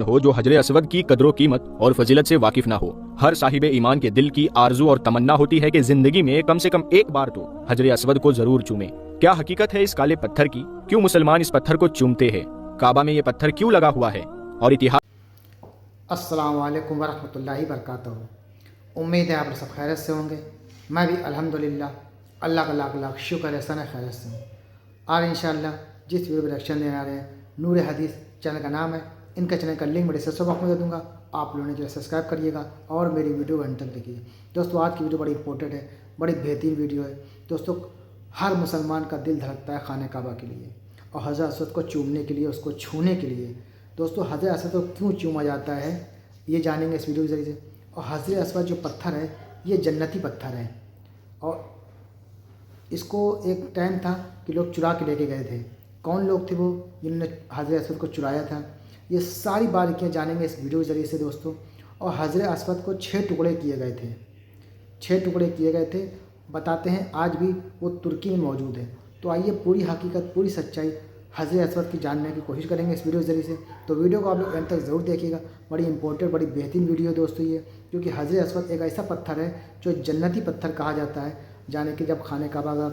हो जो हजरे असवद की कदर कीमत और फजीलत से वाकिफ ना हो। हर साहिब ईमान के दिल की आरजू और तमन्ना होती है कि जिंदगी में कम से कम एक बार तो हजरे असवद को जरूर चूमे। क्या हकीकत है इस काले पत्थर की? क्यों मुसलमान इस पत्थर को चूमते हैं? काबा में ये पत्थर क्यों लगा हुआ है? और इतिहास। अस्सलामु अलैकुम वरहमतुल्लाहि वबरकातुहू। उम्मीद है आप सब खैरियत से होंगे। मैं भी अल्हम्दुलिल्लाह अल्लाह का लाख लाख शुक्र एहसान खैरियत से हूँ। और इंशाअल्लाह जिस वीडियो पर रिएक्शन देने आ रहे हैं, नूर हदीस चैनल का नाम है। इनका चैनल का लिंक मेरे डिस्क्रिप्शन बॉक्स में दे दूँगा। आप लोगों ने जो है सब्सक्राइब करिएगा और मेरी वीडियो अंत तक देखिए। दोस्तों आज की वीडियो बड़ी इंपॉर्टेंट है, बड़ी बेहतरीन वीडियो है। दोस्तों हर मुसलमान का दिल धड़कता है खाने काबा के लिए और हज़रत असवद को चूमने के लिए, उसको छूने के लिए। दोस्तों हज़रत असवद को क्यों चूमा जाता है ये जानेंगे इस वीडियो के ज़रिए से। और हज़रत असवद जो पत्थर है ये जन्नती पत्थर है और इसको एक टाइम था कि लोग चुरा के लेके गए थे। कौन लोग थे वो जिन्होंने हज़रत असवद को चुराया था? ये सारी बारीकियाँ जानेंगे इस वीडियो के ज़रिए से दोस्तों। और हज़रत असवद को 6 टुकड़े किए गए थे, 6 टुकड़े किए गए थे। बताते हैं आज भी वो तुर्की में मौजूद है। तो आइए पूरी हकीकत, पूरी सच्चाई हज़रत असवद की जानने की कोशिश करेंगे इस वीडियो के ज़रिए से। तो वीडियो को आप लोग एंड तक ज़रूर देखिएगा। बड़ी इंपॉर्टेंट, बड़ी बेहतरीन वीडियो है दोस्तों ये, क्योंकि हज़रत असवद एक ऐसा पत्थर है जो जन्नती पत्थर कहा जाता है। जाने कि जब खाने काबा का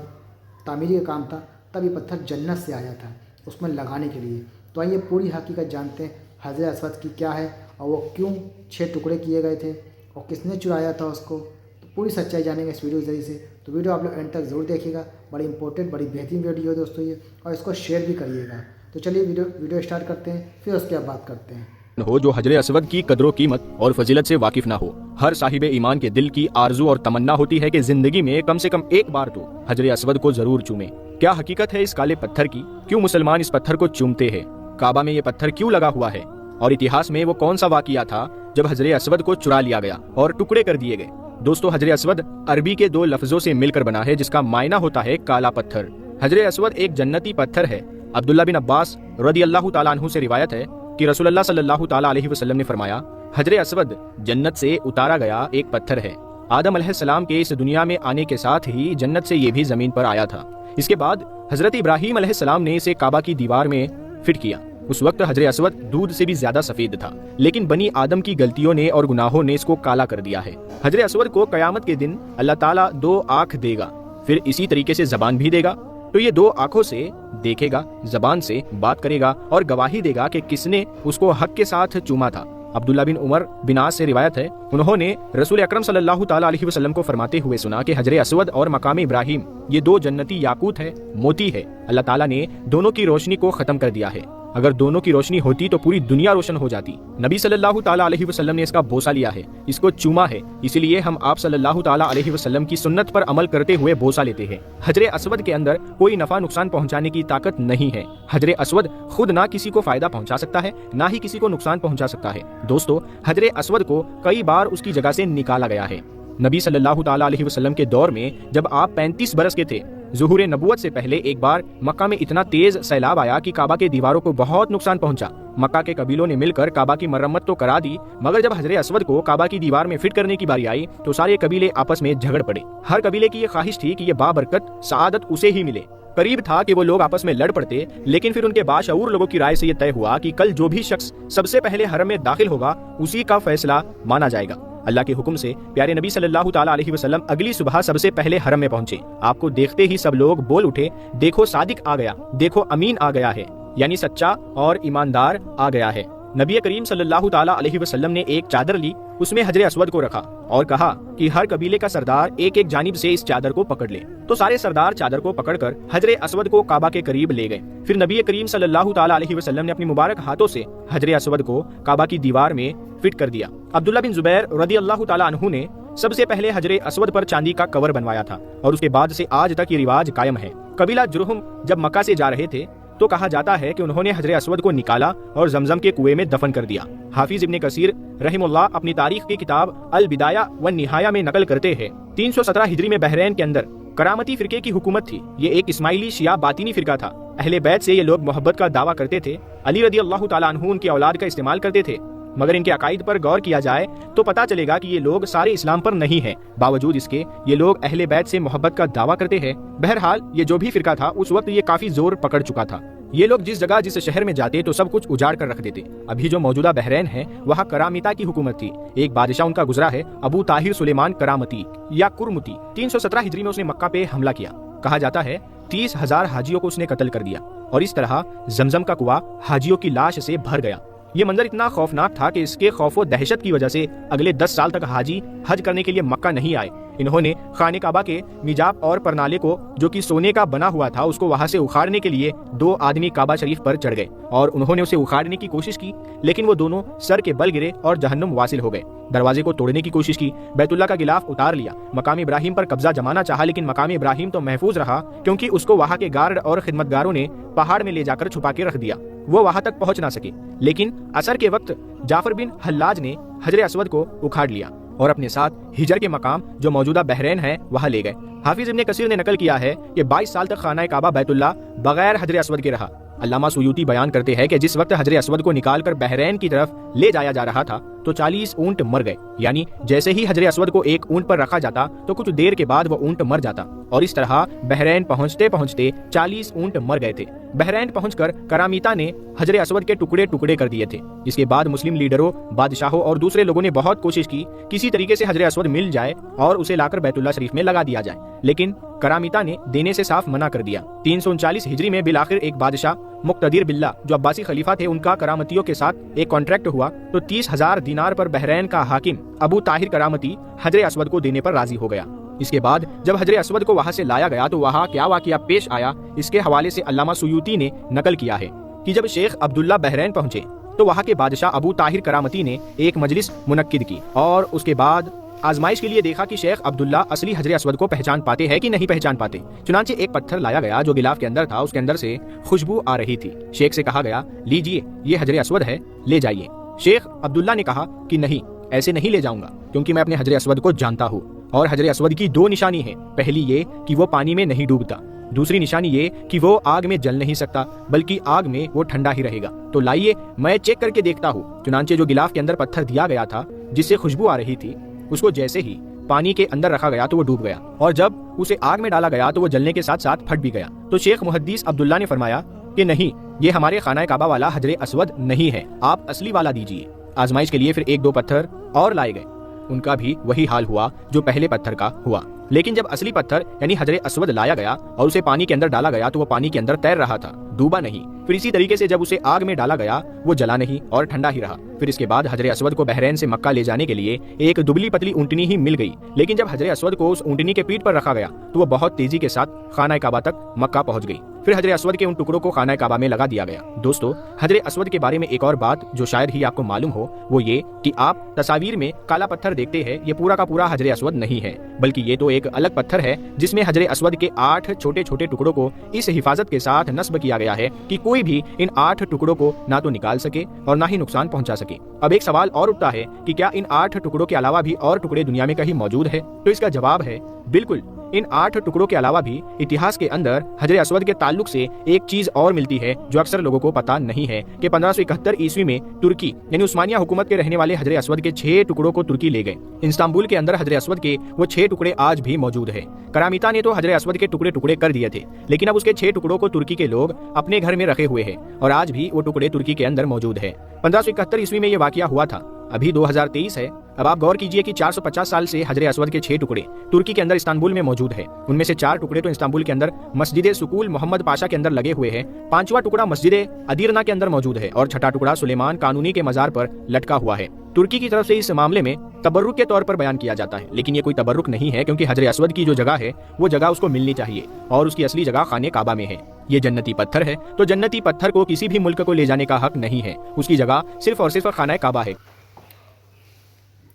तामीरी का काम था तब ये पत्थर जन्नत से आया था उसमें लगाने के लिए। तो आइए पूरी हकीकत जानते हैं हज़रत असवद की क्या है और वो क्यों 6 टुकड़े किए गए थे और किसने चुराया था उसको। तो पूरी सच्चाई जानेंगे इस वीडियो के ज़रिए से। तो वीडियो आप लोग एंड तक ज़रूर देखिएगा। बड़ी इंपॉर्टेंट, बड़ी बेहतरीन वीडियो है दोस्तों ये, और इसको शेयर भी करिएगा। तो चलिए वीडियो स्टार्ट करते हैं, फिर उसके बाद बात करते हैं। हो जो हजरे असवद की कदर कीमत और फजीलत से वाकिफ ना हो। हर साहिब ईमान के दिल की आरजू और तमन्ना होती है कि जिंदगी में कम से कम एक बार तो हजरे असवद को जरूर चूमे। क्या हकीकत है इस काले पत्थर की? क्यों मुसलमान इस पत्थर को चूमते हैं? काबा में ये पत्थर क्यों लगा हुआ है? और इतिहास में वो कौन सा वाकया था जब हजरे असवद को चुरा लिया गया और टुकड़े कर दिए गए? दोस्तों हजरे असवद अरबी के 2 लफ्जों से मिलकर बना है जिसका मायना होता है काला पत्थर। हजरे असवद एक जन्नती पत्थर है। अब्दुल्ला बिन अब्बास रदियल्लाहु ताला अन्हु से रिवायत है कि रसूलुल्लाह सल्लल्लाहु ताला अलैहि वसल्लम ने फरमाया, हजरे असवद जन्नत से उतारा गया एक पत्थर है। आदम अलैहिस्सलाम के इस दुनिया में आने के साथ ही जन्नत से ये भी जमीन पर आया था। इसके बाद हजरत इब्राहीम अलैहिस्सलाम ने इसे काबा की दीवार में फिट किया। उस वक्त हजरे असवद दूध से भी ज्यादा सफेद था, लेकिन बनी आदम की गलतियों ने और गुनाहों ने इसको काला कर दिया है। हजरे असवद को कयामत के दिन अल्लाह ताला 2 आँख देगा, फिर इसी तरीके से जबान भी देगा। तो ये 2 आँखों से देखेगा, जबान से बात करेगा और गवाही देगा कि किसने उसको हक के साथ चूमा था। अब्दुल्ला बिन उमर बिन आस से रिवायत है, उन्होंने रसूल अकरम सल्लल्लाहु ताला अलैहि वसल्लम को फरमाते हुए सुना कि हजरे असवद और मकाम इब्राहिम ये 2 जन्नती याकूत है, मोती है। अल्लाह ताला ने दोनों की रोशनी को खत्म कर दिया है। अगर दोनों की रोशनी होती तो पूरी दुनिया रोशन हो जाती। नबी सल्लल्लाहु ताला अलैहि वसल्लम ने इसका बोसा लिया है, इसको चूमा है, इसीलिए हम आप सल्लल्लाहु ताला अलैहि वसल्लम की सुन्नत पर अमल करते हुए बोसा लेते हैं। हजरे असवद के अंदर कोई नफा नुकसान पहुंचाने की ताकत नहीं है। हजरे असवद खुद ना किसी को फायदा पहुंचा सकता है, ना ही किसी को नुकसान पहुंचा सकता है। दोस्तों हजरे असवद को कई बार उसकी जगह से निकाला गया है। नबी सल्लल्लाहु ताला अलैहि वसल्लम के दौर में जब आप 35 बरस के थे, ज़ुहूर नबुव्वत से पहले एक बार मक्का में इतना तेज सैलाब आया कि काबा के दीवारों को बहुत नुकसान पहुंचा। मक्का के कबीलों ने मिलकर काबा की मरम्मत तो करा दी, मगर जब हजरे असवद को काबा की दीवार में फिट करने की बारी आई तो सारे कबीले आपस में झगड़ पड़े। हर कबीले की ये ख्वाहिश थी कि ये बाबरकत सआदत उसे ही मिले। करीब था कि वो लोग आपस में लड़ पड़ते, लेकिन फिर उनके बाशऊर लोगों की राय से ये तय हुआ कि कल जो भी शख्स सबसे पहले हरम में दाखिल होगा उसी का फैसला माना जाएगा। अल्लाह के हुक्म से प्यारे नबी सल्लल्लाहु ताला अलैहि वसल्लम अगली सुबह सबसे पहले हरम में पहुंचे। आपको देखते ही सब लोग बोल उठे, देखो सादिक आ गया, देखो अमीन आ गया है, यानी सच्चा और ईमानदार आ गया है। नबी करीम सल्लल्लाहु ताला अलैहि वसल्लम ने एक चादर ली, उसमें हजरे असवद को रखा और कहा कि हर कबीले का सरदार एक एक जानिब से इस चादर को पकड़ ले। तो सारे सरदार चादर को पकड़कर हजरे असवद को काबा के करीब ले गए। फिर नबी करीम सल्लल्लाहु ताला अलैहि वसल्लम ने अपनी मुबारक हाथों से हजरे असवद को काबा की दीवार में फिट कर दिया। अब्दुल्ला बिन जुबैर रदियल्लाहु ताला अन्हु ने सबसे पहले हजरे असवद पर चांदी का कवर बनवाया था और उसके बाद से आज तक ये रिवाज कायम है। कबीला जुरहुम जब मक्का से जा रहे थे तो कहा जाता है कि उन्होंने हजरे असवद को निकाला और जमजम के कुएं में दफन कर दिया। हाफिज इब्ने कसीर रहमुल्लाह अपनी तारीख की किताब अल बिदाया व निहाया में नकल करते हैं, 317 हिजरी में बहरैन के अंदर करामती फिरके की हुकूमत थी। ये एक इस्माइली शिया बातिनी फिरका था। अहले बैत से ये लोग मोहब्बत का दावा करते थे। अली रदियल्लाहु ताला अन्हु उनकी औलाद का इस्तेमाल करते थे, मगर इनके अकायद पर गौर किया जाए तो पता चलेगा कि ये लोग सारे इस्लाम पर नहीं हैं। बावजूद इसके ये लोग अहले बैत से मोहब्बत का दावा करते हैं। बहरहाल ये जो भी फिरका था उस वक्त ये काफी जोर पकड़ चुका था। ये लोग जिस जगह जिस शहर में जाते तो सब कुछ उजाड़ कर रख देते। अभी जो मौजूदा बहरैन है वहाँ करामिता की हुकूमत थी। एक बादशाह उनका गुजरा है, अबू ताहिर सुलेमान करामती या कुरमुती। 317 हिजरी में उसने मक्का पे हमला किया। कहा जाता है 30,000 हाजियों को उसने कत्ल कर दिया और इस तरह जमजम का कुआं हाजियों की लाश से भर गया। ये मंजर इतना खौफनाक था कि इसके खौफ व दहशत की वजह से अगले 10 साल तक हाजी हज करने के लिए मक्का नहीं आए। इन्होंने खाने काबा के मिजाब और परनाले को, जो कि सोने का बना हुआ था, उसको वहां से उखाड़ने के लिए 2 आदमी काबा शरीफ पर चढ़ गए और उन्होंने उसे उखाड़ने की कोशिश की, लेकिन वो दोनों सर के बल गिरे और जहन्नुम वासिल हो गए। दरवाजे को तोड़ने की कोशिश की, बैतुल्लाह का गिलाफ उतार लिया, मकाम इब्राहिम पर कब्जा जमाना चाहा, लेकिन मकाम इब्राहिम तो महफूज रहा क्योंकि उसको वहां के गार्ड और खिदमतगारों ने पहाड़ में ले जाकर छुपा के रख दिया। वो वहां तक पहुंच ना सके। लेकिन असर के वक्त जाफर बिन हल्लाज ने हजर अस्वद को उखाड़ लिया और अपने साथ हिजर के मकाम जो मौजूदा बहरैन है वहां ले गए। हाफिज इब्ने कसीर ने नकल किया है कि 22 साल तक खाना काबा बैतुल्लाह बगैर हजर अस्वद के रहा। अल्लामा सुयूती बयान करते हैं कि जिस वक्त हजर अस्वद को निकालकर बहरैन की तरफ ले जाया जा रहा था तो 40 ऊंट मर गए। यानी जैसे ही हजर अस्वद को एक ऊंट पर रखा जाता तो कुछ देर के बाद वो ऊंट मर जाता और इस तरह बहरैन पहुंचते पहुंचते 40 ऊंट मर गए थे। बहरैन पहुंचकर करामीता ने हजर अस्वद के टुकड़े टुकड़े कर दिए थे। इसके बाद मुस्लिम लीडरों, बादशाहों और दूसरे लोगों ने बहुत कोशिश की किसी तरीके से हजर अस्वद मिल जाए और उसे लाकर बैतुल्लाह शरीफ में लगा दिया जाए, लेकिन करामीता ने देने से साफ मना कर दिया। 339 हिजरी में बिलाखिर एक बादशाह मुक्तदिर बिल्ला जो अब्बासी खलीफा थे, उनका करामतियों के साथ एक कॉन्ट्रैक्ट हुआ तो 30,000 दिनार पर बहरैन का हाकिम अबू ताहिर करामती हजर अस्वद को देने पर राजी हो गया। इसके बाद जब हजर अस्वद को वहां से लाया गया तो वहां क्या वाकया पेश आया, इसके हवाले से अल्लामा सुयूती ने नकल किया है कि जब शेख अब्दुल्ला बहरैन पहुंचे तो वहां के बादशाह अबू ताहिर करामती ने एक मजलिस मुनक्किद की और उसके बाद आजमाइश के लिए देखा कि शेख अब्दुल्ला असली हजर अस्वद को पहचान पाते हैं कि नहीं पहचान पाते। चुनांचे एक पत्थर लाया गया जो गिलाफ के अंदर था, उसके अंदर से खुशबू आ रही थी। शेख से कहा गया, लीजिए ये हजर अस्वद है, ले जाइए। शेख अब्दुल्ला ने कहा कि नहीं, ऐसे नहीं ले जाऊंगा क्योंकि मैं अपने हजर अस्वद को जानता हूँ और हजर अस्वद की 2 निशानी है। पहली ये कि वो पानी में नहीं डूबता, दूसरी निशानी ये कि वो आग में जल नहीं सकता बल्कि आग में वो ठंडा ही रहेगा। तो लाइए मैं चेक करके देखता हूँ। चुनांचे जो गिलाफ के अंदर पत्थर दिया गया था जिससे खुशबू आ रही थी, उसको जैसे ही पानी के अंदर रखा गया तो वो डूब गया और जब उसे आग में डाला गया तो वो जलने के साथ साथ फट भी गया। तो शेख मुहद्दिस अब्दुल्ला ने फरमाया कि नहीं, ये हमारे खाना काबा वाला हजर अस्वद नहीं है, आप असली वाला दीजिए। आजमाइश के लिए फिर 1-2 पत्थर और लाए गए, उनका भी वही हाल हुआ जो पहले पत्थर का हुआ। लेकिन जब असली पत्थर यानी हजर अस्वद लाया गया और उसे पानी के अंदर डाला गया तो वो पानी के अंदर तैर रहा था, डूबा नहीं। फिर इसी तरीके से जब उसे आग में डाला गया वो जला नहीं और ठंडा ही रहा। फिर इसके बाद हजर अस्वद को बहरैन से मक्का ले जाने के लिए एक दुबली पतली ऊंटनी ही मिल गई, लेकिन जब हजर अस्वद को उस ऊंटनी के पीठ पर रखा गया तो वो बहुत तेजी के साथ खाना काबा तक मक्का पहुंच गई। फिर हजर अस्वद के उन टुकड़ों को खाना काबा में लगा दिया गया। दोस्तों, हजर अस्वद के बारे में एक और बात जो शायद ही आपको मालूम हो वो ये कि आप तस्वीर में काला पत्थर देखते हैं, ये पूरा का पूरा हजर अस्वद नहीं है, बल्कि ये तो एक अलग पत्थर है जिसमें हजर अस्वद के 8 छोटे छोटे टुकड़ों को इस हिफाजत के साथ नस्ब किया गया है कि कोई भी इन 8 टुकड़ों को ना तो निकाल सके और ना ही नुकसान पहुंचा सके। अब एक सवाल और उठता है कि क्या इन 8 टुकड़ों के अलावा भी और टुकड़े दुनिया में कहीं मौजूद है? तो इसका जवाब है बिल्कुल। इन 8 टुकड़ों के अलावा भी इतिहास के अंदर हजर अस्वद के ताल्लुक से एक चीज और मिलती है जो अक्सर लोगों को पता नहीं है कि 1571 ईस्वी में तुर्की यानी उस्मानिया हुकूमत के रहने वाले हजर अस्वद के 6 टुकड़ों को तुर्की ले गए। इस्तांबुल के अंदर हजर अस्वद के वो 6 टुकड़े आज भी मौजूद है। करामीता ने तो हजर अस्वद के टुकड़े टुकड़े कर दिए थे, लेकिन अब उसके 6 टुकड़ों को तुर्की के लोग अपने घर में रखे हुए हैं और आज भी वो टुकड़े तुर्की के अंदर मौजूद है। 1571 ईस्वी में ये वाकया हुआ था। अभी 2023 है। अब आप गौर कीजिए कि 450 साल से हजर अस्वद के 6 टुकड़े तुर्की के अंदर इस्तांबुल में मौजूद है। उनमें से 4 टुकड़े तो इस्तांबुल के अंदर मस्जिद सुकूल मोहम्मद पाशा के अंदर लगे हुए हैं, 5वां टुकड़ा मस्जिद अदीरना के अंदर मौजूद है और 6ठा टुकड़ा सुलेमान कानूनी के मजार पर लटका हुआ है। तुर्की की तरफ से इस मामले में तबर्रुक के तौर पर बयान किया जाता है, लेकिन ये कोई तबर्रुक नहीं है क्योंकि हजर अस्वद की जो जगह है वो जगह उसको मिलनी चाहिए और उसकी असली जगह खाने काबा में है। ये जन्नती पत्थर है तो जन्नती पत्थर को किसी भी मुल्क को ले जाने का हक नहीं है, उसकी जगह सिर्फ और सिर्फ खाना काबा है।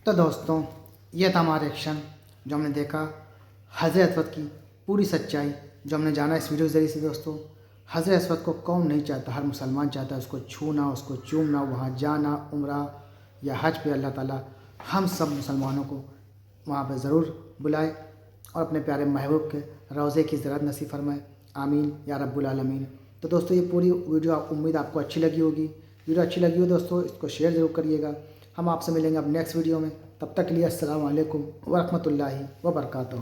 तो दोस्तों, ये था हमारा एक्शन जो हमने देखा हजरत अस्वद की पूरी सच्चाई जो हमने जाना इस वीडियो के ज़रिए से। दोस्तों, हजरत अस्वद को कौन नहीं चाहता, हर मुसलमान चाहता है उसको छूना, उसको चूमना, वहाँ जाना, उम्रा या हज पे। अल्लाह ताला हम सब मुसलमानों को वहाँ पे ज़रूर बुलाए और अपने प्यारे महबूब के रोज़े की ज़ियारत नसीब फरमाए। आमीन या रब्बुल आलमीन। तो दोस्तों, ये पूरी वीडियो उम्मीद आपको अच्छी लगी होगी। वीडियो अच्छी लगी हो दोस्तों, इसको शेयर ज़रूर करिएगा। हम आपसे मिलेंगे अब नेक्स्ट वीडियो में। तब तक के लिए अस्सलाम वालेकुम व रहमतुल्लाहि व बरकातहू।